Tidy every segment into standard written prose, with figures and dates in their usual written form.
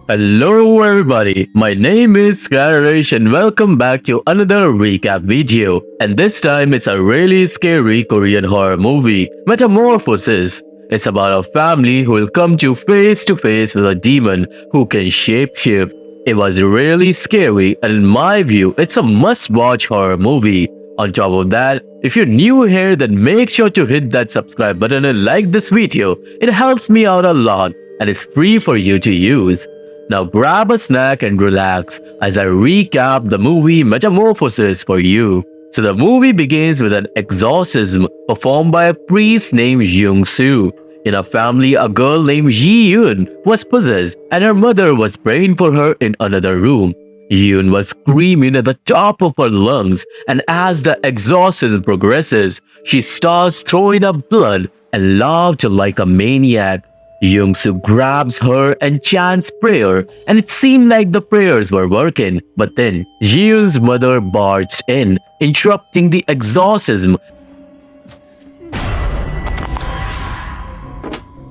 Hello everybody, my name is Karryshh and welcome back to another recap video. And this time it's a really scary Korean horror movie, Metamorphosis. It's about a family who will come to face with a demon who can shapeshift. It was really scary and in my view, it's a must-watch horror movie. On top of that, if you're new here then make sure to hit that subscribe button and like this video. It helps me out a lot and it's free for you to use. Now grab a snack and relax as I recap the movie Metamorphosis for you. So the movie begins with an exorcism performed by a priest named Jung-soo. In a family, a girl named Ji-yoon was possessed and her mother was praying for her in another room. Ji-yoon was screaming at the top of her lungs, and as the exorcism progresses, she starts throwing up blood and laughed like a maniac. Jung-soo grabs her and chants prayer, and it seemed like the prayers were working. But then, Ji-yoon's mother barged in, interrupting the exorcism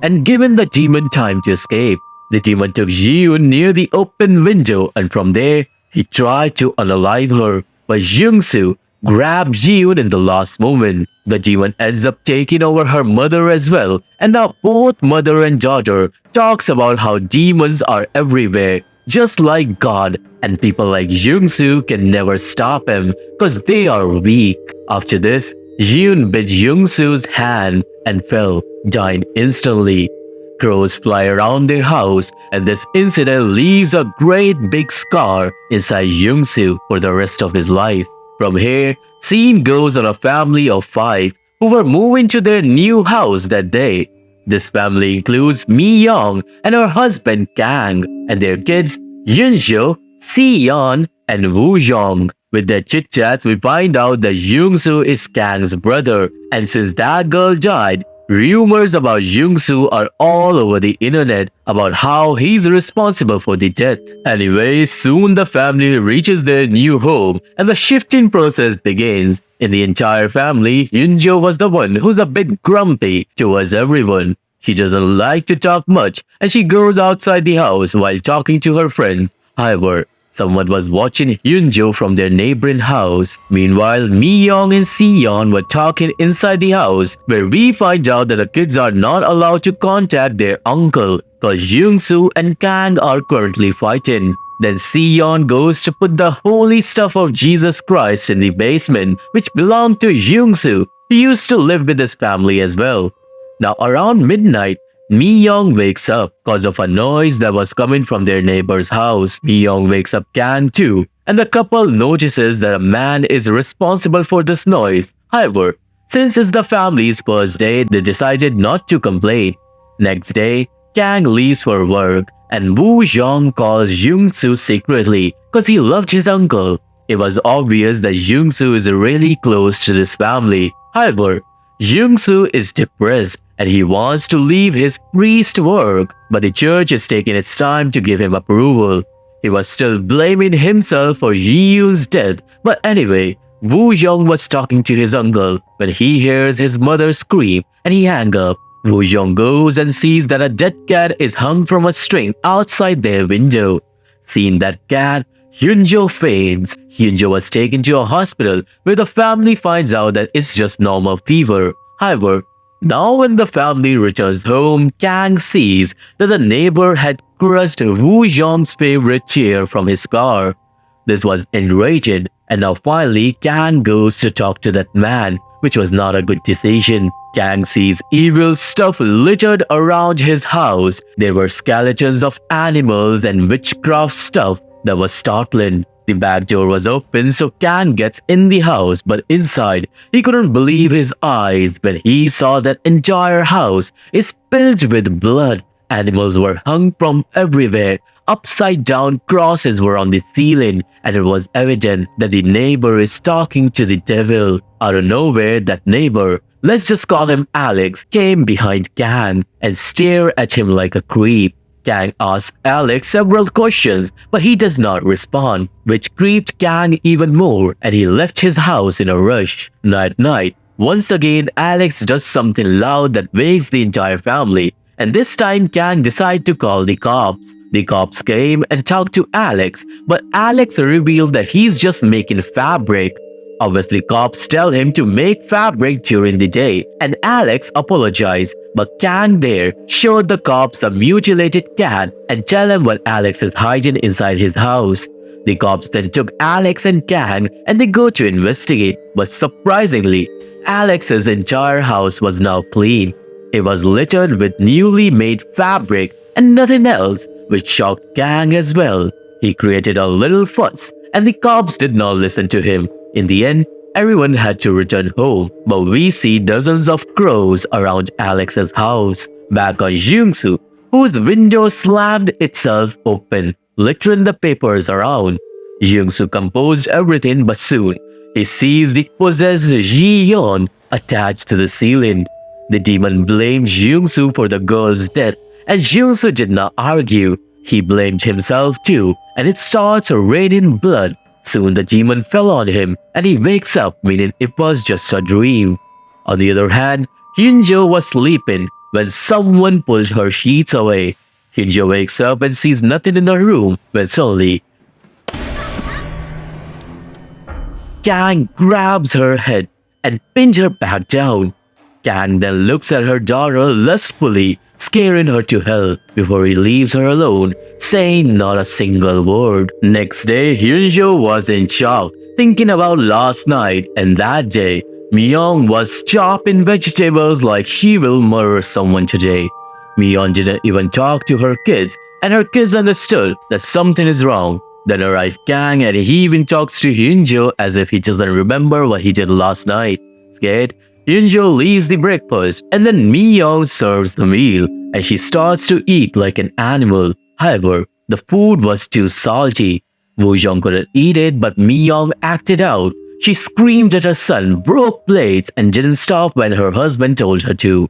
and giving the demon time to escape. The demon took Ji-yoon near the open window, and from there, he tried to unalive her. But Jung-soo grabbed Ji-yoon in the last moment. The demon ends up taking over her mother as well, and now both mother and daughter talks about how demons are everywhere, just like God, and people like Jung-soo can never stop him cause they are weak. After this, Ji-yoon bit Jung-soo's hand and fell, dying instantly. Crows fly around their house, and this incident leaves a great big scar inside Jung-soo for the rest of his life. From here, scene goes on a family of 5 who were moving to their new house that day. This family includes Mi-young and her husband Kang, and their kids Yunjo, Si-yeon, and Woo-jong. With their chit-chats, we find out that Jung-soo is Kang's brother, and since that girl died, rumors about Jung-soo are all over the internet about how he's responsible for the death. Anyway, soon the family reaches their new home and the shifting process begins. In the entire family, Yunjo was the one who's a bit grumpy towards everyone. She doesn't like to talk much and she goes outside the house while talking to her friends. However, someone was watching Yunjo from their neighboring house. Meanwhile, Mi-young and Si-yeon were talking inside the house, where we find out that the kids are not allowed to contact their uncle cause Jung-soo and Kang are currently fighting. Then Si-yeon goes to put the holy stuff of Jesus Christ in the basement, which belonged to Jung-soo, who used to live with his family as well. Now around midnight, Mi-young wakes up cause of a noise that was coming from their neighbor's house. Mi-young wakes up Kang too, and the couple notices that a man is responsible for this noise. However, since it's the family's first day, they decided not to complain. Next day, Kang leaves for work, and Woo-jong calls Jung-soo secretly cause he loved his uncle. It was obvious that Jung-soo is really close to this family. However, Jung-soo is depressed and he wants to leave his priest work, but the church is taking its time to give him approval. He was still blaming himself for Ji-yoon's death, but anyway, Woo-jong was talking to his uncle when he hears his mother scream and he hangs up. Woo-jong goes and sees that a dead cat is hung from a string outside their window. Seeing that cat, Yunjo faints. Yunjo was taken to a hospital where the family finds out that it's just normal fever. However, now when the family returns home, Kang sees that the neighbor had crushed Woo-jong's favorite chair from his car. This was enraging, and now finally Kang goes to talk to that man, which was not a good decision. Kang sees evil stuff littered around his house. There were skeletons of animals and witchcraft stuff that was startling. The back door was open, so Kang gets in the house, but inside, he couldn't believe his eyes when he saw that entire house is filled with blood. Animals were hung from everywhere. Upside down crosses were on the ceiling, and it was evident that the neighbor is talking to the devil. Out of nowhere, that neighbor, let's just call him Alex, came behind Kang and stared at him like a creep. Kang asks Alex several questions, but he does not respond, which creeped Kang even more, and he left his house in a rush. At night, once again Alex does something loud that wakes the entire family. And this time Kang decided to call the cops. The cops came and talked to Alex, but Alex revealed that he's just making fabric. Obviously, cops tell him to make fabric during the day, and Alex apologized, but Kang there showed the cops a mutilated cat and tell him what Alex is hiding inside his house. The cops then took Alex and Kang and they go to investigate, but surprisingly, Alex's entire house was now clean. It was littered with newly made fabric and nothing else, which shocked Kang as well. He created a little fuss, and the cops did not listen to him. In the end, everyone had to return home, but we see dozens of crows around Alex's house. Back on Jungsu, whose window slammed itself open, littering the papers around. Jungsu composed everything, but soon he sees the possessed Ji-yeon attached to the ceiling. The demon blamed Jungsu for the girl's death, and Jungsu did not argue. He blamed himself too, and it starts raining blood. Soon the demon fell on him, and he wakes up, meaning it was just a dream. On the other hand, Hyunjo was sleeping when someone pulled her sheets away. Hyunjo wakes up and sees nothing in her room when suddenly Kang grabs her head and pins her back down. Kang then looks at her daughter lustfully, scaring her to hell before he leaves her alone, saying not a single word. Next day, Hyunjo was in shock, thinking about last night, and that day, Myung was chopping vegetables like she will murder someone today. Myung didn't even talk to her kids, and her kids understood that something is wrong. Then arrived Kang, and he even talks to Hyunjo as if he doesn't remember what he did last night. Scared, Hyunjo leaves the breakfast, and then Myung serves the meal, and she starts to eat like an animal. However, the food was too salty. Woo-jung couldn't eat it, but Myung acted out. She screamed at her son, broke plates, and didn't stop when her husband told her to.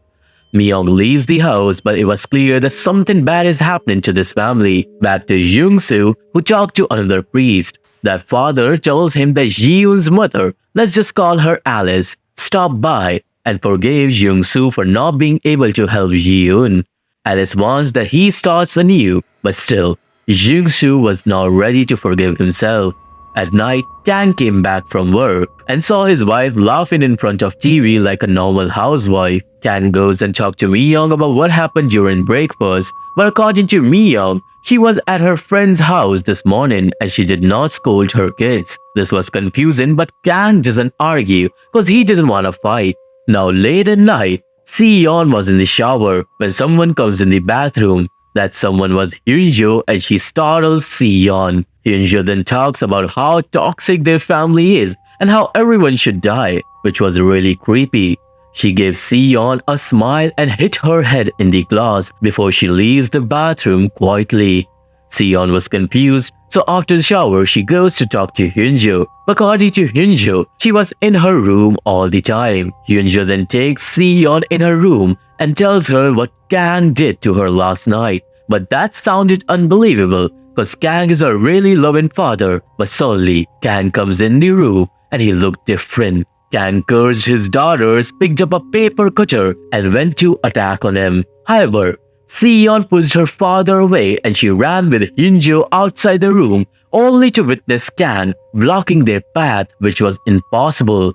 Myung leaves the house, but it was clear that something bad is happening to this family. Back to Jungsu, who talked to another priest. That father tells him that Ji-yoon's mother, let's just call her Alice, stopped by and forgave Jungsu for not being able to help Ji-yoon. Alice wants that he starts anew, but still, Jungsu was not ready to forgive himself. At night, Kang came back from work and saw his wife laughing in front of TV like a normal housewife. Kang goes and talks to Myung about what happened during breakfast, but according to Myung, she was at her friend's house this morning and she did not scold her kids. This was confusing, but Kang doesn't argue because he doesn't want to fight. Now late at night, Si-yeon was in the shower when someone comes in the bathroom. That someone was Hyunjo, and she startles Si-yeon. Hyunjo then talks about how toxic their family is and how everyone should die, which was really creepy. She gave Si-yeon a smile and hit her head in the glass before she leaves the bathroom quietly. Si-yeon was confused, so after the shower she goes to talk to Hyunjo. According to Hyunjo, she was in her room all the time. Hyunjo then takes Si-yeon in her room and tells her what Kang did to her last night. But that sounded unbelievable because Kang is a really loving father. But suddenly, Kang comes in the room and he looked different. Kang cursed his daughters, picked up a paper cutter and went to attack on him. However, Si-yeon pushed her father away and she ran with Hyunjo outside the room only to witness Kang blocking their path, which was impossible.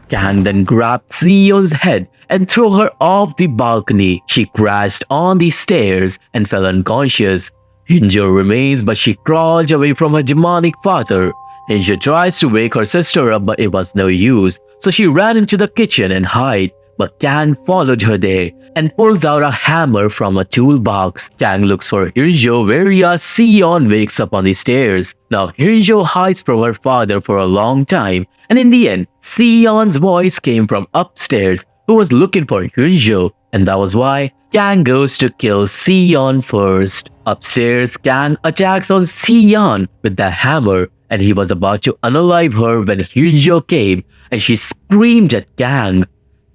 Kang then grabbed Si-yeon's head and threw her off the balcony. She crashed on the stairs and fell unconscious. Hyunjo remains, but she crawled away from her demonic father. Hyunjo tries to wake her sister up, but it was no use, so she ran into the kitchen and hid. But Kang followed her there and pulls out a hammer from a toolbox. Kang looks for Hyunjo, whereas Si-yeon wakes up on the stairs. Now Hyunjo hides from her father for a long time, and in the end, Si-yeon's voice came from upstairs, who was looking for Hyunjo, and that was why Kang goes to kill Si-yeon first. Upstairs, Kang attacks on Si-yeon with the hammer, and he was about to unalive her when Hyunjo came, and she screamed at Kang.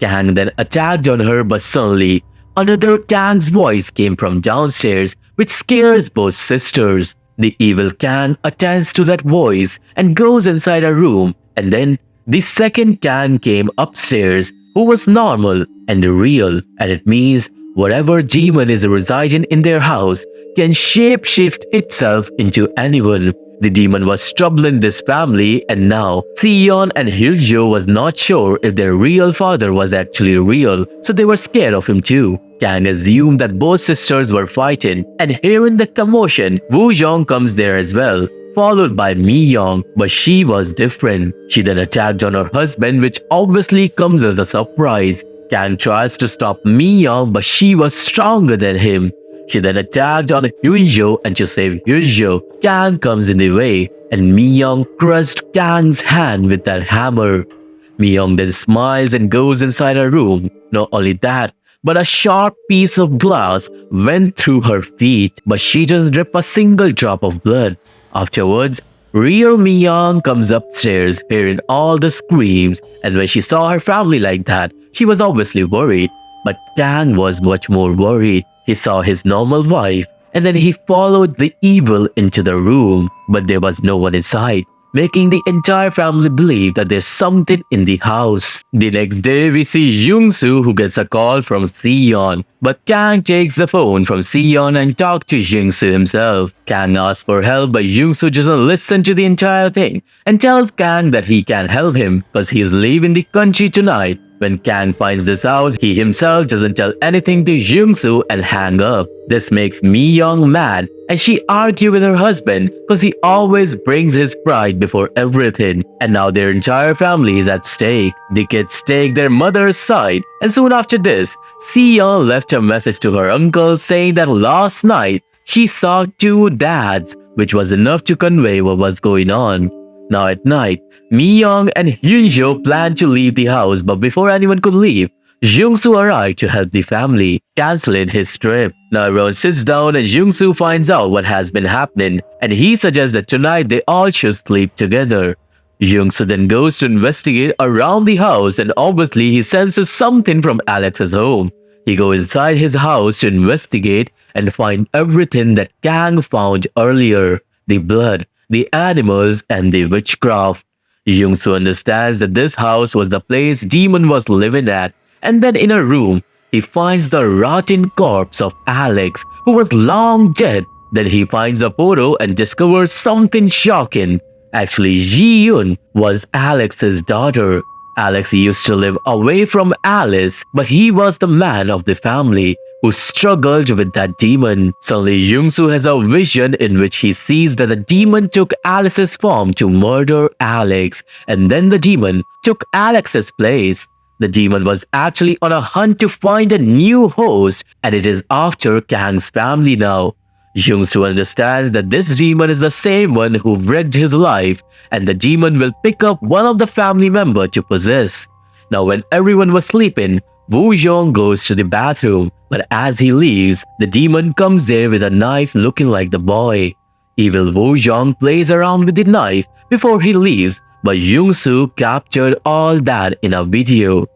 Kang then attacked on her, but suddenly, another Kang's voice came from downstairs, which scares both sisters. The evil Kang attends to that voice and goes inside a room, and then the second Kang came upstairs who was normal and real, and it means whatever demon is residing in their house can shapeshift itself into anyone. The demon was troubling this family, and now Sion and Hyunjo was not sure if their real father was actually real, so they were scared of him too. Kang assumed that both sisters were fighting, and hearing the commotion, Woo Jong comes there as well, followed by Mi Young, but she was different. She then attacked on her husband, which obviously comes as a surprise. Kang tries to stop Mi Young, but she was stronger than him. She then attacked on Hyunjo, and to save Hyunjo, Kang comes in the way, and Mi Young crushed Kang's hand with that hammer. Mi Young then smiles and goes inside her room. Not only that, but a sharp piece of glass went through her feet, but she doesn't drip a single drop of blood. Afterwards, real Mi Young comes upstairs hearing all the screams, and when she saw her family like that, she was obviously worried. But Kang was much more worried. He saw his normal wife, and then he followed the evil into the room, but there was no one inside, making the entire family believe that there's something in the house. The next day, we see Jung-soo who gets a call from Sion, but Kang takes the phone from Sion and talks to Jung-soo himself. Kang asks for help, but Jung-soo doesn't listen to the entire thing and tells Kang that he can help him because he is leaving the country tonight. When Kang finds this out, he himself doesn't tell anything to Jung-soo and hang up. This makes Mi Young mad, and she argues with her husband because he always brings his pride before everything. And now their entire family is at stake. The kids take their mother's side, and soon after this, Sion left a message to her uncle saying that last night she saw two dads, which was enough to convey what was going on. Now at night, Mi Young and Hyunjo planned to leave the house, but before anyone could leave, Jung-soo arrived to help the family, canceling his trip. Now everyone sits down and Jung-soo finds out what has been happening, and he suggests that tonight they all should sleep together. Jung-soo then goes to investigate around the house, and obviously he senses something from Alex's home. He goes inside his house to investigate and find everything that Kang found earlier: the blood, the animals, and the witchcraft. Jung-soo understands that this house was the place Demon was living at, and then in a room, he finds the rotten corpse of Alex, who was long dead. Then he finds a photo and discovers something shocking. Actually, Ji-yoon was Alex's daughter. Alex used to live away from Alice, but he was the man of the family who struggled with that demon. Suddenly, Jung-soo has a vision in which he sees that the demon took Alice's form to murder Alex, and then the demon took Alex's place. The demon was actually on a hunt to find a new host, and it is after Kang's family now. Jung-soo understands that this demon is the same one who wrecked his life, and the demon will pick up one of the family members to possess. Now when everyone was sleeping, Woo Jong goes to the bathroom, but as he leaves, the demon comes there with a knife looking like the boy. Evil Woo Jong plays around with the knife before he leaves, but Jung-soo captured all that in a video.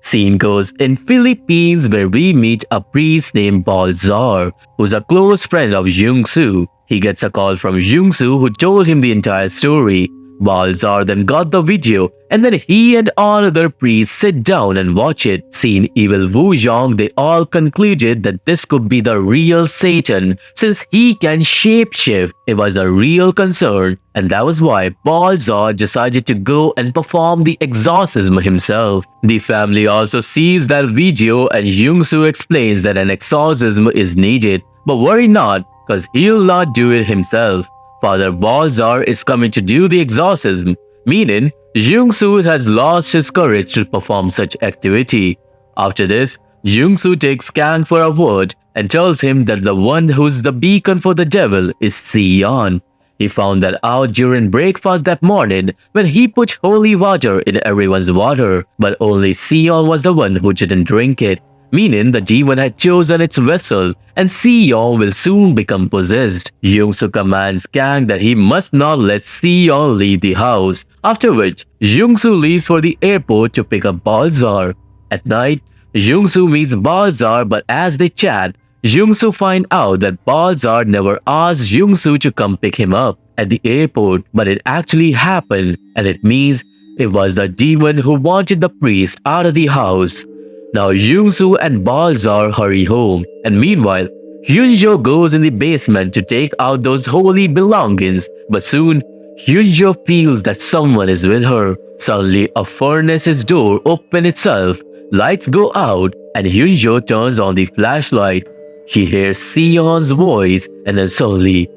Scene goes in Philippines where we meet a priest named Balzar, who's a close friend of Jung-soo. He gets a call from Jung-soo who told him the entire story. Balzar then got the video, and then he and all other priests sit down and watch it. Seeing evil Woo Jong, they all concluded that this could be the real Satan since he can shapeshift. It was a real concern, and that was why Balzar decided to go and perform the exorcism himself. The family also sees that video, and Jung-soo explains that an exorcism is needed, but worry not, cause he'll not do it himself. Father Balzar is coming to do the exorcism, meaning Jung-soo has lost his courage to perform such activity. After this, Jung-soo takes Kang for a word and tells him that the one who's the beacon for the devil is Sion. He found that out during breakfast that morning when he put holy water in everyone's water, but only Sion was the one who didn't drink it, meaning the demon had chosen its vessel, and Sion will soon become possessed. Jung-soo commands Kang that he must not let Sion leave the house, after which Jung-soo leaves for the airport to pick up Balzar. At night, Jung-soo meets Balzar, but as they chat, Jung-soo finds out that Balzar never asked Jung-soo to come pick him up at the airport, but it actually happened, and it means It was the demon who wanted the priest out of the house. Now Yungsu and Balzar hurry home, and meanwhile, Hyunjo goes in the basement to take out those holy belongings, but soon, Hyunjo feels that someone is with her. Suddenly, a furnace's door opens itself, lights go out, and Hyunjo turns on the flashlight. She hears Sion's voice, and then suddenly,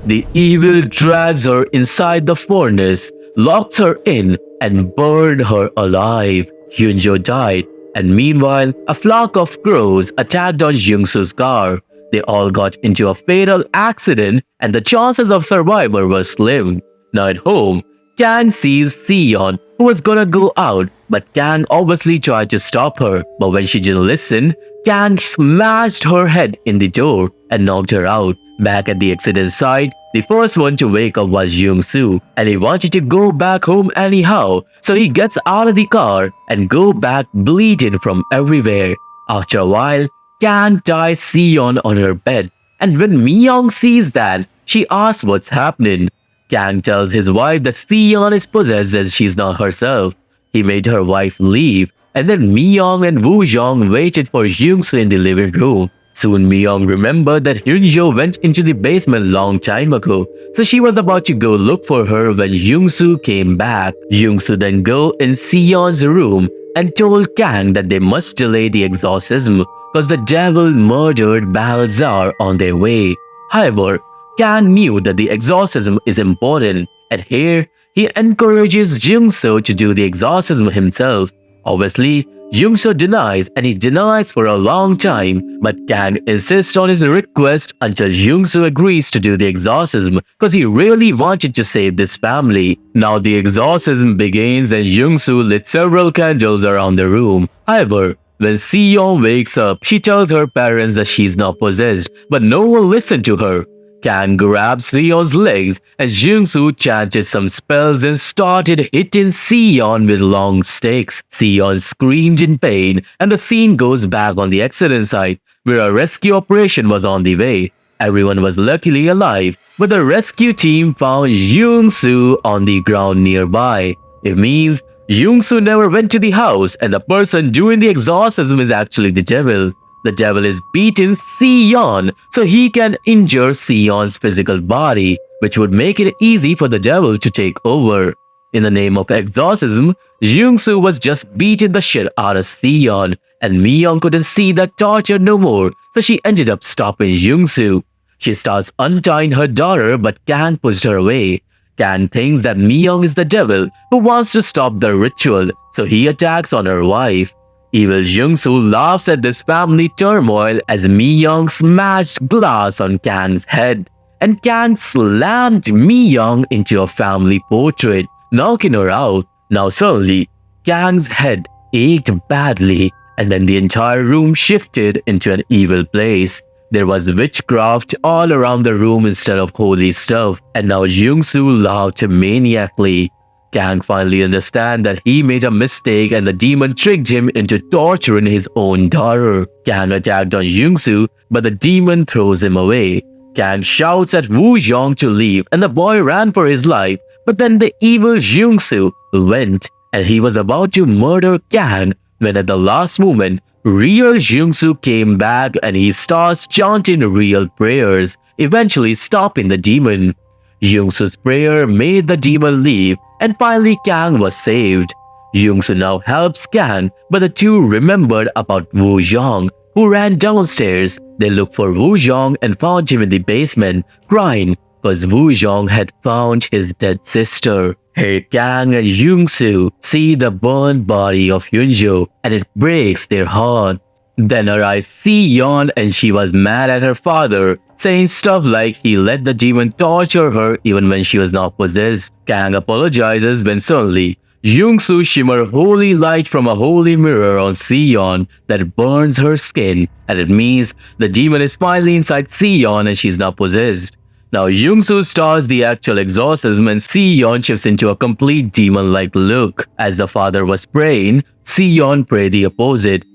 the evil drags her inside the furnace, locks her in, and burned her alive. Hyunjo died, and meanwhile, a flock of crows attacked on Jungsu's car. They all got into a fatal accident, and the chances of survival were slim. Now at home, Kang sees Sion, who was gonna go out, but Kang obviously tried to stop her. But when she didn't listen, Kang smashed her head in the door and knocked her out. Back at the accident site, the first one to wake up was Jungsu, and he wanted to go back home anyhow, so he gets out of the car and go back bleeding from everywhere. After a while, Kang ties Sion on her bed, and when Myung sees that, she asks what's happening. Kang tells his wife that Sion is possessed as she's not herself. He made her wife leave, and then Myung and Woo Jong waited for Jungsu in the living room. Soon Myung remembered that Hyunjo went into the basement long time ago, so she was about to go look for her when Jungsu came back. Jungsu then go in Sion's room and told Kang that they must delay the exorcism because the devil murdered Balzar on their way. However, Kang knew that the exorcism is important, and here he encourages Jungsu to do the exorcism himself. Obviously, Jungsu denies, and he denies for a long time, but Kang insists on his request until Jungsu agrees to do the exorcism because he really wanted to save this family. Now the exorcism begins and Jungsu lit several candles around the room. However, when Sion wakes up, she tells her parents that she's not possessed, but no one listened to her. Kang grabs Sion's legs and Jungsu chanted some spells and started hitting Sion with long sticks. Sion screamed in pain and the scene goes back on the accident site where a rescue operation was on the way. Everyone was luckily alive, but the rescue team found Jungsu on the ground nearby. It means Jungsu never went to the house and the person doing the exorcism is actually the devil. The devil is beating Sion so he can injure Sion's physical body, which would make it easy for the devil to take over. In the name of exorcism, Jungsu was just beating the shit out of Sion, and Myung couldn't see the torture no more, so she ended up stopping Jungsu. She starts untying her daughter, but Kang pushed her away. Kang thinks that Myung is the devil who wants to stop the ritual, so he attacks on her wife. Evil Jungsu laughs at this family turmoil as Myung smashed glass on Kang's head, and Kang slammed Myung into a family portrait, knocking her out. Now suddenly, Kang's head ached badly, and then the entire room shifted into an evil place. There was witchcraft all around the room instead of holy stuff, and now Jungsu laughed maniacally. Kang finally understands that he made a mistake and the demon tricked him into torturing his own daughter. Kang attacked on Jungsu, but the demon throws him away. Kang shouts at Woo Jong to leave and the boy ran for his life, but then the evil Jungsu went and he was about to murder Kang when at the last moment, real Jungsu came back and he starts chanting real prayers, eventually stopping the demon. Jungsu's prayer made the demon leave, and finally Kang was saved. Jungsu now helps Kang, but the two remembered about Woo Jong, who ran downstairs. They looked for Woo Jong and found him in the basement, crying because Woo Jong had found his dead sister. Here Kang and Jungsu see the burned body of Hyunjo, and it breaks their heart. Then arrives Sion and she was mad at her father, saying stuff like he let the demon torture her even when she was not possessed. Kang apologizes when suddenly, Jungsu shimmer holy light from a holy mirror on Sion that burns her skin, and it means the demon is finally inside Sion and she's not possessed. Now Jungsu starts the actual exorcism and Sion shifts into a complete demon-like look. As the father was praying, Sion prayed the opposite.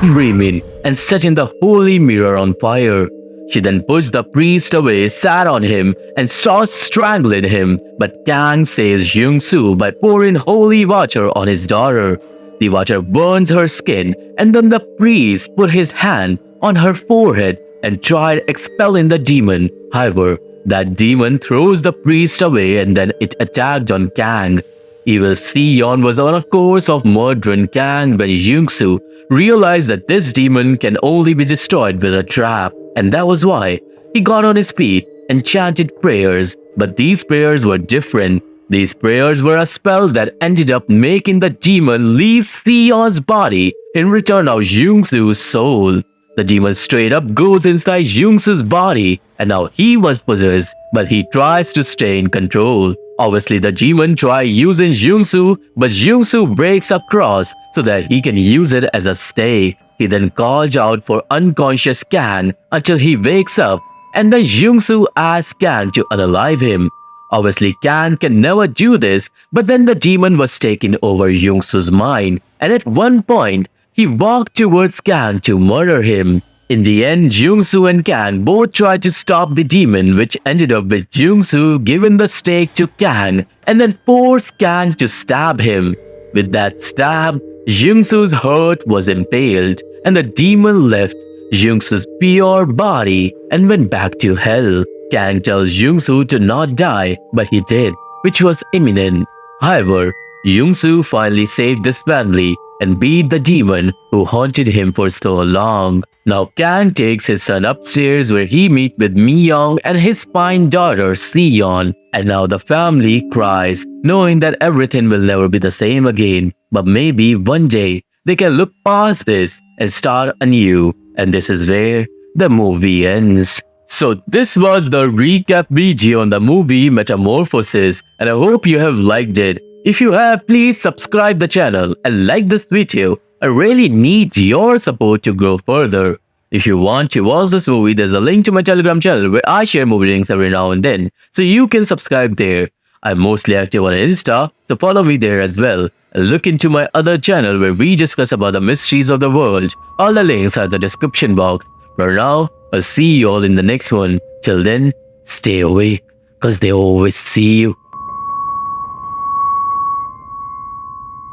screaming and setting the holy mirror on fire. She then pushed the priest away, sat on him, and started strangling him. But Kang saves Jung-soo by pouring holy water on his daughter. The water burns her skin, and then the priest put his hand on her forehead and tried expelling the demon. However, that demon throws the priest away and then it attacked on Kang. Evil Sion was on a course of murdering Kang when Jung-soo realized that this demon can only be destroyed with a trap, and that was why he got on his feet and chanted prayers. But these prayers were different. These prayers were a spell that ended up making the demon leave Sion's body in return of Jung-soo's soul. The demon straight up goes inside Jung-soo's body, and now he was possessed, but he tries to stay in control. Obviously, the demon tries using Jung-soo, but Jung-soo breaks a cross so that he can use it as a stake. He then calls out for unconscious Kang until he wakes up, and then Jung-soo asks Kang to unalive him. Obviously, Kang can never do this, but then the demon was taking over Jung-soo's mind, and at one point, he walked towards Kang to murder him. In the end, Jung-soo and Kang both tried to stop the demon, which ended up with Jung-soo giving the stake to Kang and then forced Kang to stab him. With that stab, Jung-soo's heart was impaled, and the demon left Jung-soo's pure body and went back to hell. Kang tells Jung-soo to not die, but he did, which was imminent. However, Jung-soo finally saved his family and beat the demon who haunted him for so long. Now Kang takes his son upstairs where he meets with Mi-young and his fine daughter Sion. And now the family cries, knowing that everything will never be the same again. But maybe one day they can look past this and start anew. And this is where the movie ends. So this was the recap video on the movie Metamorphosis, and I hope you have liked it. If you have, please subscribe the channel and like this video. I really need your support to grow further. If you want to watch this movie, there's a link to my Telegram channel where I share movie links every now and then, so you can subscribe there. I'm mostly active on Insta, so follow me there as well. And look into my other channel where we discuss about the mysteries of the world. All the links are in the description box. For now, I'll see you all in the next one. Till then, stay awake, cause they always see you.